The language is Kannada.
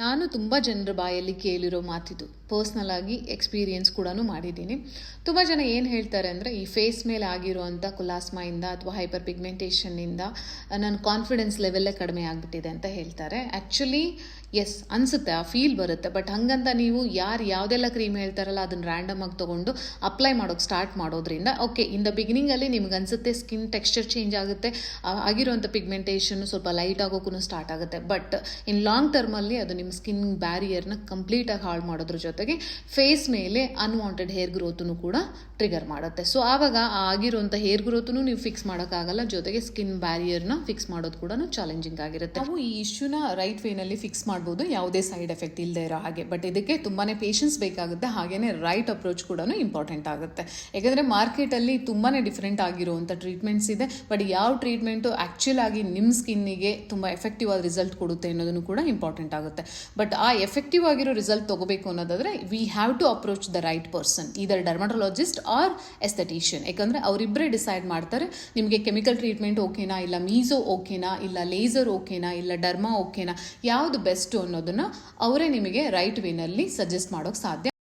ನಾನು ತುಂಬ ಜನರ ಬಾಯಲ್ಲಿ ಕೇಳಿರೋ ಮಾತಿದು. ಪರ್ಸ್ನಲ್ ಆಗಿ ಎಕ್ಸ್ಪೀರಿಯನ್ಸ್ ಕೂಡ ಮಾಡಿದ್ದೀನಿ. ತುಂಬ ಜನ ಏನು ಹೇಳ್ತಾರೆ ಅಂದರೆ, ಈ ಫೇಸ್ ಮೇಲೆ ಆಗಿರುವಂಥ ಕುಲಾಸ್ಮಾಯಿಂದ ಅಥವಾ ಹೈಪರ್ ಪಿಗ್ಮೆಂಟೇಷನ್ನಿಂದ ನನ್ನ ಕಾನ್ಫಿಡೆನ್ಸ್ ಲೆವೆಲ್ಲೇ ಕಡಿಮೆ ಆಗಿಬಿಟ್ಟಿದೆ ಅಂತ ಹೇಳ್ತಾರೆ. ಆ್ಯಕ್ಚುಲಿ ಎಸ್ ಅನಿಸುತ್ತೆ, ಆ ಫೀಲ್ ಬರುತ್ತೆ. ಬಟ್ ಹಂಗಂತ ನೀವು ಯಾವುದೆಲ್ಲ ಕ್ರೀಮ್ ಹೇಳ್ತಾರಲ್ಲ ಅದನ್ನು ರ್ಯಾಂಡಮ್ ಆಗಿ ತೊಗೊಂಡು ಅಪ್ಲೈ ಮಾಡೋಕ್ಕೆ ಸ್ಟಾರ್ಟ್ ಮಾಡೋದ್ರಿಂದ ಓಕೆ, ಇನ್ ದ ಬಿಗಿನಿಂಗಲ್ಲಿ ನಿಮ್ಗೆ ಅನಿಸುತ್ತೆ ಸ್ಕಿನ್ ಟೆಕ್ಸ್ಚರ್ ಚೇಂಜ್ ಆಗುತ್ತೆ, ಆಗಿರುವಂಥ ಪಿಗ್ಮೆಂಟೇಷನ್ ಸ್ವಲ್ಪ ಲೈಟ್ ಆಗೋಕ್ಕೂ ಸ್ಟಾರ್ಟ್ ಆಗುತ್ತೆ. ಬಟ್ ಇನ್ ಲಾಂಗ್ ಟರ್ಮಲ್ಲಿ ಅದು ನಿಮ್ಮ ಸ್ಕಿನ್ ಬ್ಯಾರಿಯರ್ನ ಕಂಪ್ಲೀಟಾಗಿ ಹಾಳು ಮಾಡೋದ್ರ ಜೊತೆಗೆ ಫೇಸ್ ಮೇಲೆ ಅನ್ವಾಂಟೆಡ್ ಹೇರ್ ಗ್ರೋತನ್ನು ಕೂಡ ಟ್ರಿಗರ್ ಮಾಡುತ್ತೆ. ಸೊ ಆವಾಗ ಆಗಿರುವಂಥ ಹೇರ್ ಗ್ರೋತನ್ನು ನೀವು ಫಿಕ್ಸ್ ಮಾಡೋಕ್ಕಾಗಲ್ಲ, ಜೊತೆಗೆ ಸ್ಕಿನ್ ಬ್ಯಾರಿಯರ್ನ ಫಿಕ್ಸ್ ಮಾಡೋದು ಕೂಡ ಚಾಲೆಂಜಿಂಗ್ ಆಗಿರುತ್ತೆ. ನಾವು ಈ ಇಶ್ಯೂನ ರೈಟ್ ವೇನಲ್ಲಿ ಫಿಕ್ಸ್ ಮಾಡ್ಬೋದು, ಯಾವುದೇ ಸೈಡ್ ಎಫೆಕ್ಟ್ ಇಲ್ಲದೆ ಇರೋ ಹಾಗೆ. ಬಟ್ ಇದಕ್ಕೆ ತುಂಬಾ ಪೇಷನ್ಸ್ ಬೇಕಾಗುತ್ತೆ, ಹಾಗೆಯೇ ರೈಟ್ ಅಪ್ರೋಚ್ ಕೂಡ ಇಂಪಾರ್ಟೆಂಟ್ ಆಗುತ್ತೆ. ಯಾಕಂದರೆ ಮಾರ್ಕೆಟಲ್ಲಿ ತುಂಬಾ ಡಿಫ್ರೆಂಟ್ ಆಗಿರುವಂಥ ಟ್ರೀಟ್ಮೆಂಟ್ಸ್ ಇದೆ. ಬಟ್ ಯಾವ ಟ್ರೀಟ್ಮೆಂಟು ಆ್ಯಕ್ಚುಲ್ ಆಗಿ ನಿಮ್ಮ ಸ್ಕಿನ್ನಿಗೆ ತುಂಬ ಎಫೆಕ್ಟಿವ್ ಆದ ರಿಸಲ್ಟ್ ಕೊಡುತ್ತೆ ಅನ್ನೋದನ್ನು ಕೂಡ ಇಂಪಾರ್ಟೆಂಟ್ ಆಗುತ್ತೆ. ಬಟ್ ಆ ಎಫೆಕ್ಟಿವ್ ಆಗಿರೋ ರಿಸಲ್ಟ್ ತಗೋಬೇಕು ಅನ್ನೋದಾದರೆ we have to approach the right person, either dermatologist R ಎಸ್ಥೆಟಿಷಿಯನ್. ಯಾಕಂದರೆ ಅವರಿಬ್ಬರೇ ಡಿಸೈಡ್ ಮಾಡ್ತಾರೆ ನಿಮಗೆ ಕೆಮಿಕಲ್ ಟ್ರೀಟ್ಮೆಂಟ್ ಓಕೆನಾ, ಇಲ್ಲ ಮೀಸೋ ಓಕೆನಾ, ಇಲ್ಲ ಲೇಸರ್ ಓಕೆನಾ, ಇಲ್ಲ ಡರ್ಮಾ ಓಕೆನಾ, ಯಾವುದು ಬೆಸ್ಟು ಅನ್ನೋದನ್ನು ಅವರೇ ನಿಮಗೆ ರೈಟ್ ವೇನಲ್ಲಿ ಸಜೆಸ್ಟ್ ಮಾಡೋಕ್ಕೆ ಸಾಧ್ಯ.